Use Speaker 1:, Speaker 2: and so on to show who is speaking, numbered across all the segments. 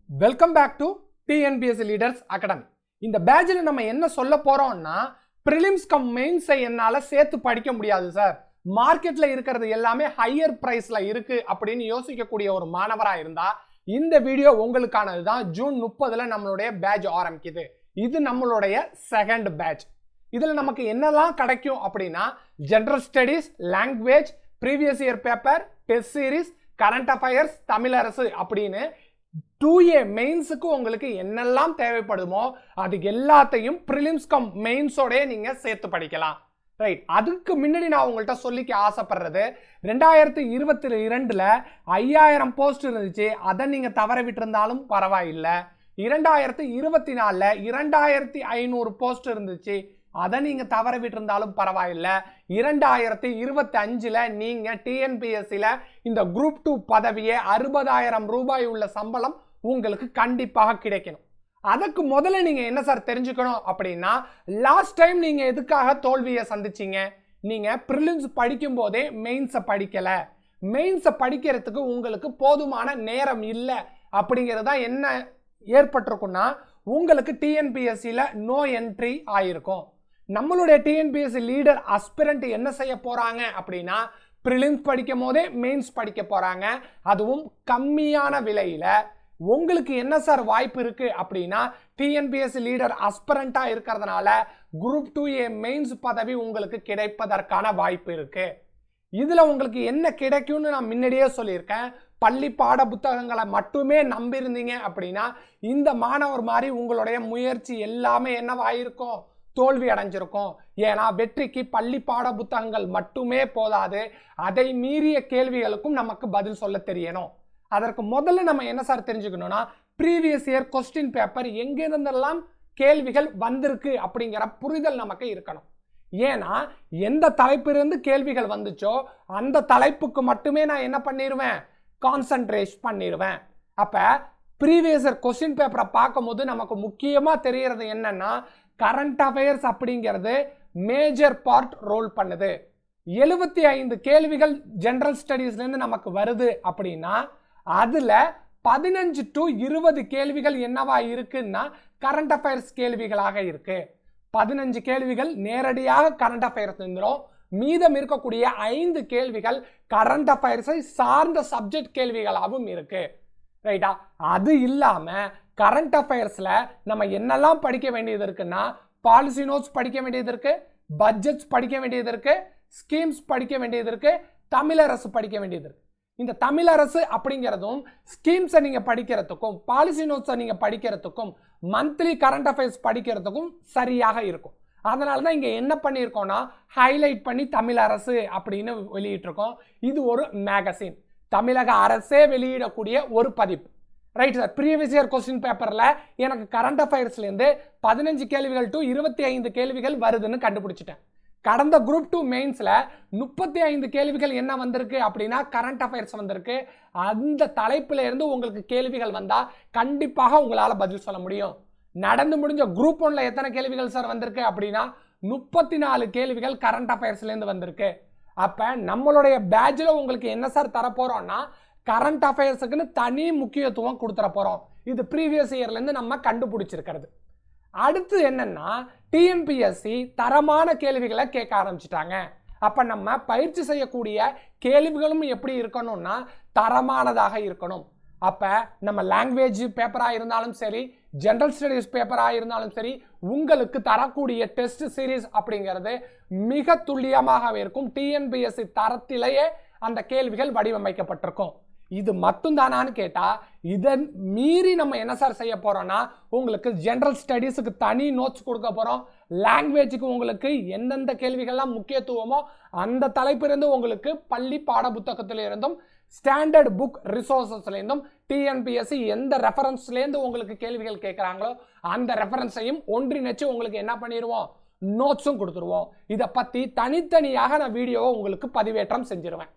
Speaker 1: Welcome back to TNPSC Leaders Academy. இந்த பேட்சில் நம்ம என்ன சொல்ல போறோம்னா, ப்ரிலிம்ஸ் கம் மெயின்ஸை என்னால் சேர்த்து படிக்க முடியாது சார், மார்க்கெட்டில் இருக்கிறது எல்லாமே ஹையர் ப்ரைஸில் இருக்கு அப்படின்னு யோசிக்கக்கூடிய ஒரு மாணவராக இருந்தால் இந்த வீடியோ உங்களுக்கானது தான். ஜூன் 30 நம்மளுடைய பேட்ச் ஆரம்பிக்குது. இது நம்மளுடைய செகண்ட் பேட்ச். இதில் நமக்கு என்னெல்லாம் கிடைக்கும் அப்படின்னா, general studies, language, previous year paper, test series, current affairs, Tamilarasu அப்படின்னு 2A மெயின்ஸுக்கு உங்களுக்கு என்னெல்லாம் தேவைப்படுமோ அது எல்லாத்தையும் ப்ரிலிம்ஸ் கம் மெயின்ஸோடய நீங்கள் சேர்த்து படிக்கலாம். ரைட். அதுக்கு முன்னாடி நான் உங்கள்கிட்ட சொல்லிக்க ஆசைப்படுறது, 2022 5000 போஸ்ட் இருந்துச்சு, அதை நீங்கள் தவற விட்டிருந்தாலும் பரவாயில்லை. 2024 2500 போஸ்ட் இருந்துச்சு, அதை நீங்கள் தவற விட்டிருந்தாலும் பரவாயில்லை. 2025 நீங்கள் டிஎன்பிஎஸ்சியில் இந்த குரூப் 2 பதவியை 60,000 ரூபாய் உள்ள சம்பளம் உங்களுக்கு கண்டிப்பாக கிடைக்கணும். அதுக்கு முதல்ல நீங்கள் என்ன சார் தெரிஞ்சுக்கணும் அப்படின்னா, லாஸ்ட் டைம் நீங்கள் எதுக்காக தோல்வியை சந்திச்சிங்க? நீங்கள் ப்ரிலிம்ஸ் படிக்கும் போதே மெயின்ஸை படிக்கலை. மெயின்ஸை படிக்கிறதுக்கு உங்களுக்கு போதுமான நேரம் இல்லை. அப்படிங்கிறது தான் என்ன ஏற்பட்டிருக்குன்னா, உங்களுக்கு டிஎன்பிஎஸ்சியில் நோ என்ட்ரி ஆயிருக்கும். நம்மளுடைய டிஎன்பிஎஸ்சி லீடர் அஸ்பிரண்ட் என்ன செய்ய போறாங்க அப்படின்னா, ப்ரிலிம்ஸ் படிக்கும் போதே மெயின்ஸ் படிக்க போறாங்க, அதுவும் கம்மியான விலையில. உங்களுக்கு என்ன சார் வாய்ப்பு இருக்கு அப்படின்னா, டிஎன்பிஎஸ்சி லீடர் அஸ்பிரண்டா இருக்கிறதுனால குரூப் 2A மெயின்ஸ் பதவி உங்களுக்கு கிடைப்பதற்கான வாய்ப்பு இருக்கு. இதுல உங்களுக்கு என்ன கிடைக்கும்னு நான் முன்னாடியே சொல்லியிருக்கேன். பள்ளி பாட புத்தகங்களை மட்டுமே நம்பியிருந்தீங்க அப்படின்னா இந்த மாணவர் மாதிரி உங்களுடைய முயற்சி எல்லாமே என்னவாயிருக்கும்? தோல்வி அடைஞ்சிருக்கும். ஏன்னா வெற்றிக்கு பள்ளி பாட புத்தகங்கள் மட்டுமே போதாது, அதை மீறிய கேள்விகளுக்கும் நமக்கு பதில் சொல்ல தெரியணும். அதற்கு முதல்ல நம்ம என்ன சார் தெரிஞ்சுக்கணும்னா, ப்ரீவியஸ் இயர் கொஸ்டின் பேப்பர் எங்கிருந்தெல்லாம் கேள்விகள் வந்திருக்கு அப்படிங்கிற புரிதல் நமக்கு இருக்கணும். ஏன்னா எந்த தலைப்பிலிருந்து கேள்விகள் வந்துச்சோ அந்த தலைப்புக்கு மட்டுமே நான் என்ன பண்ணிடுவேன்? கான்சன்ட்ரேட் பண்ணிடுவேன். அப்போ ப்ரீவியஸ் இயர் கொஸ்டின் பேப்பரை பார்க்கும்போது நமக்கு முக்கியமாக தெரியறது என்னன்னா, கரண்ட் அஃபேர்ஸ் அப்படிங்கிறது மேஜர் பார்ட் ரோல் பண்ணுது. 75 கேள்விகள் ஜெனரல் ஸ்டடீஸ்லேருந்து நமக்கு வருது அப்படின்னா அதில் 15 to 20 கேள்விகள் என்னவா இருக்குன்னா கரண்ட் அஃபேர்ஸ் கேள்விகளாக இருக்கு. 15 கேள்விகள் நேரடியாக கரண்ட் அஃபேர்ஸ் இருந்துடும். மீதம் இருக்கக்கூடிய 5 கேள்விகள் கரண்ட் அஃபேர்ஸை சார்ந்த சப்ஜெக்ட் கேள்விகளாகவும் இருக்கு. ரைட்டா? அது இல்லாமல் கரண்ட் அஃபேர்ஸில் நம்ம என்னெல்லாம் படிக்க வேண்டியது இருக்குன்னா, பாலிசி நோட்ஸ் படிக்க வேண்டியது இருக்கு, பட்ஜெட்ஸ் படிக்க வேண்டியது இருக்கு, ஸ்கீம்ஸ் படிக்க வேண்டியது இருக்கு, தமிழரசு படிக்க வேண்டியது இருக்கு. இந்த தமிழரசு அப்படிங்கிறதும் ஸ்கீம்ஸை நீங்கள் படிக்கிறதுக்கும் பாலிசி நோட்ஸை நீங்கள் படிக்கிறதுக்கும் மந்த்லி கரண்ட் அஃபேர்ஸ் படிக்கிறதுக்கும் சரியாக இருக்கும். அதனால தான் இங்கே என்ன பண்ணியிருக்கோம்னா, ஹைலைட் பண்ணி தமிழரசு அப்படின்னு வெளியிட்டிருக்கோம். இது ஒரு மேகசின், தமிழக அரசே வெளியிடக்கூடிய ஒரு பதிப்பு. Right sir. Previous year question பேப்பரில் எனக்கு கரண்ட் அஃபேர்ஸ்லேருந்து 15 கேள்விகள் டு 25 கேள்விகள் வருதுன்னு கண்டுபிடிச்சிட்டேன். கடந்த குரூப் 2 மெயின்ஸில் 35 கேள்விகள் என்ன வந்திருக்கு அப்படின்னா கரண்ட் அஃபேர்ஸ் வந்திருக்கு. அந்த தலைப்பில் இருந்து உங்களுக்கு கேள்விகள் வந்தால் கண்டிப்பாக உங்களால் பதில் சொல்ல முடியும். நடந்து முடிஞ்ச குரூப் 1 எத்தனை கேள்விகள் சார் வந்திருக்கு அப்படின்னா 34 கேள்விகள் கரண்ட் அஃபேர்ஸ்லேருந்து வந்திருக்கு. அப்போ நம்மளுடைய பேட்சில் உங்களுக்கு என்ன சார் தரப்போகிறோம்னா, கரண்ட் அஃபேர்ஸுக்குன்னு தனி முக்கியத்துவம் கொடுத்துட போகிறோம். இது ப்ரீவியஸ் இயர்லேருந்து நம்ம கண்டுபிடிச்சிருக்கிறது. அடுத்து என்னன்னா, டிஎன்பிஎஸ்சி தரமான கேள்விகளை கேட்க ஆரம்பிச்சிட்டாங்க. அப்போ நம்ம பயிற்சி செய்யக்கூடிய கேள்விகளும் எப்படி இருக்கணும்னா தரமானதாக இருக்கணும். அப்போ நம்ம லாங்குவேஜ் பேப்பராக இருந்தாலும் சரி, ஜென்ரல் ஸ்டடீஸ் பேப்பராக இருந்தாலும் சரி, உங்களுக்கு தரக்கூடிய டெஸ்ட் சீரீஸ் அப்படிங்கிறது மிக துல்லியமாகவே இருக்கும். டிஎன்பிஎஸ்சி தரத்திலேயே அந்த கேள்விகள் வடிவமைக்கப்பட்டிருக்கும். இது மட்டும் தானான்னு கேட்டால் இதன் மீறி நம்ம என்ன சார் செய்ய போகிறோம்னா, உங்களுக்கு ஜென்ரல் ஸ்டடீஸுக்கு தனி நோட்ஸ் கொடுக்க போகிறோம். லாங்குவேஜுக்கு உங்களுக்கு எந்தெந்த கேள்விகள்லாம் முக்கியத்துவமோ அந்த தலைப்பிலிருந்து உங்களுக்கு பள்ளி பாட புத்தகத்திலிருந்தும் ஸ்டாண்டர்ட் புக் ரிசோர்ஸஸ்லேருந்தும் டிஎன்பிஎஸ்சி எந்த ரெஃபரன்ஸ்லேருந்து உங்களுக்கு கேள்விகள் கேட்குறாங்களோ அந்த ரெஃபரன்ஸையும் ஒன்றிணைச்சு உங்களுக்கு என்ன பண்ணிடுவோம்? நோட்ஸும் கொடுத்துருவோம். இதை பற்றி தனித்தனியாக நான் வீடியோவை உங்களுக்கு பதிவேற்றம் செஞ்சிருவேன்.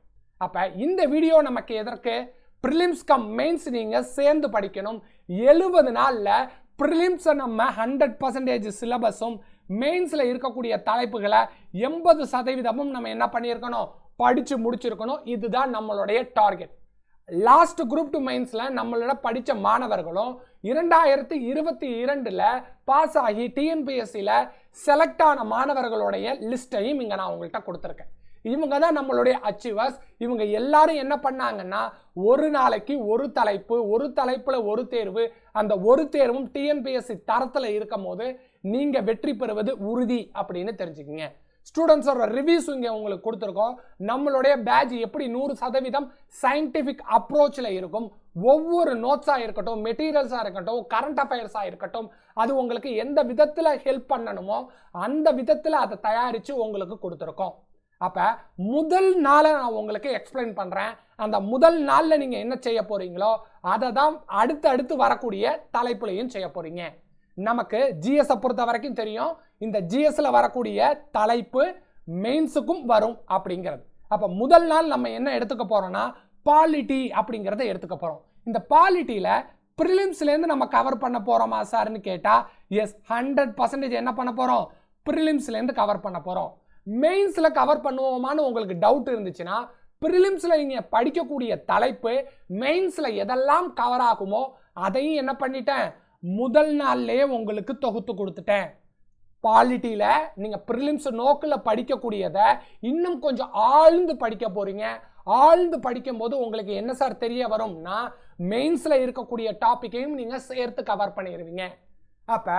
Speaker 1: அப்போ இந்த வீடியோ நமக்கு எதற்கு? ப்ரிலிம்ஸ் கம் மெயின்ஸ் நீங்கள் சேர்ந்து படிக்கணும். 70 நாளில் ப்ரிலிம்ஸை நம்ம 100% சிலபஸும் மெயின்ஸில் இருக்கக்கூடிய தலைப்புகளை 80% நம்ம என்ன பண்ணியிருக்கணும்? படித்து முடிச்சிருக்கணும். இதுதான் நம்மளுடைய டார்கெட். லாஸ்ட் குரூப் 2 மெயின்ஸ்ல நம்மளோட படிச்ச மாணவர்களும் 2022ல பாஸ் ஆகி டிஎன்பிஎஸ்சில செலக்ட் ஆன மாணவர்களுடைய லிஸ்டையும் இங்க நான் உங்கள்கிட்ட கொடுத்துருக்கேன். இவங்க தான் நம்மளுடைய அச்சீவர்ஸ். இவங்க எல்லாரும் என்ன பண்ணாங்கன்னா ஒரு நாளைக்கு ஒரு தலைப்பு, ஒரு தலைப்புல ஒரு தேர்வு, அந்த ஒரு தேர்வும் டிஎன்பிஎஸ்சி தரத்துல இருக்கும் போது நீங்க வெற்றி பெறுவது உறுதி அப்படின்னு தெரிஞ்சுக்கங்க. ஸ்டூடெண்ட்ஸோட ரிவ்யூஸ் இங்கே உங்களுக்கு கொடுத்துருக்கோம். நம்மளுடைய பேட்ச் எப்படி 100% சயின்டிஃபிக் அப்ரோச்சில் இருக்கும். ஒவ்வொரு நோட்ஸாக இருக்கட்டும், மெட்டீரியல்ஸாக இருக்கட்டும், கரண்ட் அஃபேர்ஸாக இருக்கட்டும், அது உங்களுக்கு எந்த விதத்தில் ஹெல்ப் பண்ணணுமோ அந்த விதத்தில் அதை தயாரித்து உங்களுக்கு கொடுத்துருக்கோம். அப்போ முதல் நாளை நான் உங்களுக்கு எக்ஸ்பிளைன் பண்ணுறேன். அந்த முதல் நாளில் நீங்கள் என்ன செய்ய போகிறீங்களோ அதை தான் அடுத்து வரக்கூடிய தலைப்புலையும் செய்ய போகிறீங்க. நமக்கு ஜிஎஸ் பொறுத்த வரைக்கும் தெரியும், இந்த ஜிஎஸ்ல வரக்கூடிய தலைப்பு மெயின்ஸுக்கும் வரும் அப்படிங்கிறது. அப்ப முதல் நாள் நம்ம என்ன எடுத்துக்க போறோம்னா பாலிட்டி அப்படிங்கறத எடுத்துக்க போறோம். இந்த பாலிட்டியில பிரிலிம்ஸ்ல இருந்து நம்ம கவர் பண்ண போறோமா சார்னு கேட்டா எஸ், 100% என்ன பண்ண போறோம், பிரிலிம்ஸ்ல இருந்து கவர் பண்ண போறோம். மெயின்ஸ்ல கவர் பண்ணுவோமான்னு உங்களுக்கு டவுட் இருந்துச்சுன்னா பிரிலிம்ஸ்ல நீங்க படிக்கக்கூடிய தலைப்பு மெயின்ஸ்ல எதெல்லாம் கவர் ஆகுமோ அதையும் என்ன பண்ணிட்டேன், முதல் நாள்லயே உங்களுக்கு தொகுத்து கொடுத்துட்டேன். பாலிட்டியில நீங்க பிரிலிம்ஸ் நோக்கில் படிக்கக்கூடியதை இன்னும் கொஞ்சம் ஆழ்ந்து படிக்க போறீங்க. ஆழ்ந்து படிக்கும் போது உங்களுக்கு என்ன சார் தெரிய வரும்னா மெயின்ஸ்ல இருக்கக்கூடிய டாபிக்கையும் நீங்க சேர்த்து கவர் பண்ணிடுவீங்க. அப்ப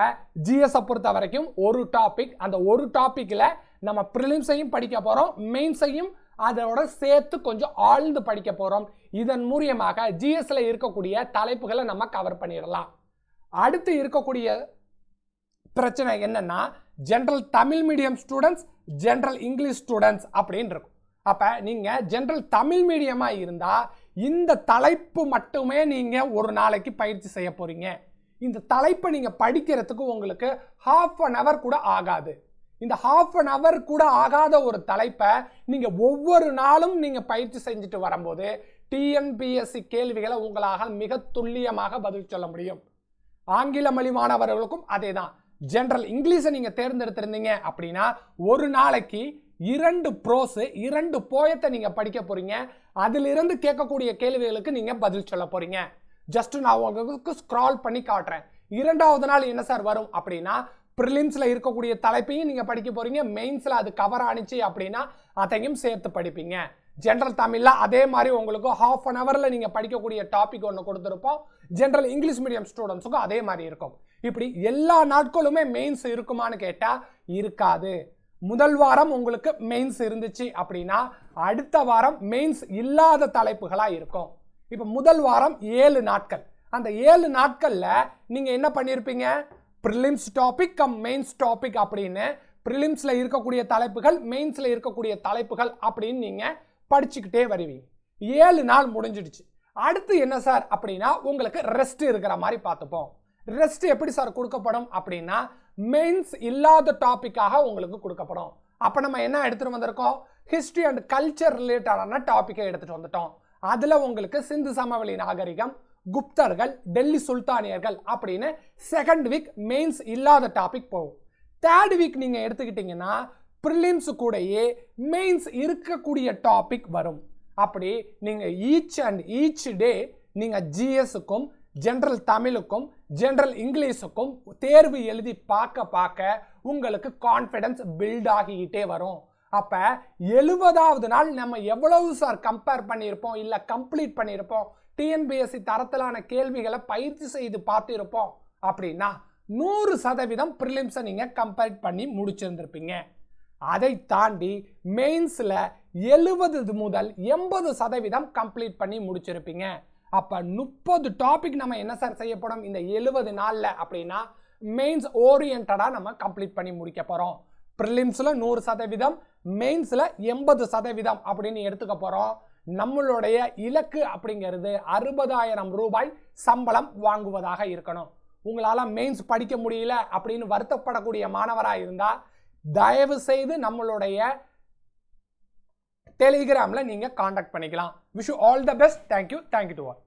Speaker 1: ஜிஎஸ் பொறுத்த வரைக்கும் ஒரு டாபிக், அந்த ஒரு டாபிக்ல நம்ம பிரிலிம்ஸையும் படிக்க போறோம், மெயின்ஸையும் அதோட சேர்த்து கொஞ்சம் ஆழ்ந்து படிக்க போறோம். இதன் மூலமாக ஜிஎஸ்ல இருக்கக்கூடிய தலைப்புகளை நம்ம கவர் பண்ணிடலாம். அடுத்து இருக்கக்கூடிய பிரச்சனை என்னன்னா general Tamil medium students, general English students அப்படின்னு இருக்கும். அப்ப நீங்க ஜெனரல் தமிழ் மீடியமா இருந்தா இந்த தலைப்பு மட்டுமே நீங்க ஒரு நாளைக்கு பயிற்சி செய்ய போறீங்க. இந்த தலைப்பை நீங்க படிக்கிறதுக்கு உங்களுக்கு ½ an hour கூட ஆகாது. இந்த ½ an hour கூட ஆகாத ஒரு தலைப்பை நீங்க ஒவ்வொரு நாளும் நீங்க பயிற்சி செஞ்சுட்டு வரும்போது டிஎன்பிஎஸ்சி கேள்விகளை உங்களால் மிக துல்லியமாக பதில் சொல்ல முடியும். ஆங்கில மொழி மாணவர்களுக்கும் அதே தான். ஜெனரல் இங்கிலீஷை நீங்க தேர்ந்தெடுத்திருந்தீங்க அப்படின்னா ஒரு நாளைக்கு 2 ப்ரோஸ், 2 போயத்தை நீங்க படிக்க போறீங்க. அதிலிருந்து கேட்கக்கூடிய கேள்விகளுக்கு நீங்க பதில் சொல்ல போறீங்க. ஜஸ்ட் நான் உங்களுக்கு ஸ்க்ரால் பண்ணி காட்டுறேன். 2வது நாள் என்ன சார் வரும் அப்படின்னா பிரிலிம்ஸ்ல இருக்கக்கூடிய தலைப்பையும் நீங்க படிக்க போறீங்க, மெயின்ஸ்ல அது கவர் ஆனிச்சு அப்படின்னா அதையும் சேர்த்து படிப்பீங்க. ஜெனரல் தமிழ்ல அதே மாதிரி உங்களுக்கு ½ an hourல நீங்க படிக்கக்கூடிய டாபிக் ஒன்று கொடுத்துருப்போம். ஜெனரல் இங்கிலீஷ் மீடியம் ஸ்டூடெண்ட்ஸுக்கும் அதே மாதிரி இருக்கும். இப்படி எல்லா நாட்களுமே மெயின்ஸ் இருக்குமான்னு கேட்டா இருக்காது. முதல் வாரம் உங்களுக்கு மெயின்ஸ் இருந்துச்சு அப்படின்னா அடுத்த வாரம் மெயின்ஸ் இல்லாத தலைப்புகளா இருக்கும். இப்ப முதல் வாரம் 7 நாட்கள். அந்த 7 நாட்கள்ல நீங்க என்ன பண்ணிருப்பீங்க, prelims topic cum mains topic அப்படின்னு பிரிலிம்ஸ்ல இருக்கக்கூடிய தலைப்புகள், மெயின்ஸ்ல இருக்கக்கூடிய தலைப்புகள் அப்படின்னு நீங்க படிச்சுக்கிட்டே வருவீங்க. 7 நாள் முடிஞ்சிடுச்சு. அடுத்து என்ன சார் அப்படின்னா உங்களுக்கு ரெஸ்ட் இருக்கிற மாதிரி பார்த்துப்போம். ரெஸ்ட் எப்படி சார் கொடுக்கப்படும் அப்படின்னா மெயின்ஸ் இல்லாத டாபிக்காக உங்களுக்கு கொடுக்கப்படும். அப்ப நம்ம என்ன எடுத்துட்டு வந்திருக்கோம், ஹிஸ்டரி அண்ட் கல்ச்சர் ரிலேட்டடான டாபிக்கை எடுத்துட்டு வந்துட்டோம். அதுல உங்களுக்கு சிந்து சமவெளி நாகரிகம், குப்தர்கள், டெல்லி சுல்தானியர்கள் அப்படின்னு செகண்ட் வீக் மெயின்ஸ் இல்லாத டாபிக் போகும். தேர்ட் வீக் நீங்க எடுத்துக்கிட்டீங்கன்னா பிரிலிம்ஸ் கூடயே மெயின்ஸ் இருக்கக்கூடிய டாபிக் வரும். அப்படி நீங்க ஈச் டே நீங்க ஜிஎஸ்க்கும், ஜெனரல் தமிழுக்கும், ஜெனரல் இங்கிலீஷுக்கும் தேர்வு எழுதி பார்க்க உங்களுக்கு கான்ஃபிடன்ஸ் பில்ட் ஆகிக்கிட்டே வரும். அப்ப 70வது நாள் நம்ம எவ்வளவு சார் கம்பேர் பண்ணியிருப்போம், இல்ல கம்ப்ளீட் பண்ணியிருப்போம், டிஎன்பிஎஸ்சி தரத்திலான கேள்விகளை பயிற்சி செய்து பார்த்திருப்போம் அப்படின்னா 100% பிரிலிம்ஸை நீங்க கம்பேர் பண்ணி முடிச்சிருந்திருப்பீங்க. அதை தாண்டி மெயின்ஸ்ல 70 முதல் 80% கம்ப்ளீட் பண்ணி முடிச்சிருப்பீங்க. அப்ப 30 டாபிக் நம்ம என்ன சார் செய்யப்படும் இந்த 70 நாள்ல அப்படின்னா மெயின்ஸ் ஓரியன்டா நம்ம கம்ப்ளீட் பண்ணி முடிக்க போறோம். பிரிலிம்ஸ்ல 100%, மெயின்ஸ்ல 80% அப்படின்னு எடுத்துக்க போறோம். நம்மளுடைய இலக்கு அப்படிங்கிறது 60,000 ரூபாய் சம்பளம் வாங்குவதாக இருக்கணும். உங்களால மெயின்ஸ் படிக்க முடியல அப்படின்னு வருத்தப்படக்கூடிய மாணவராக இருந்தா தயவு செய்து நம்மளுடைய டெலிகிராம்ல நீங்க காண்டாக்ட் பண்ணிக்கலாம். Wish you all the best. Thank you to all.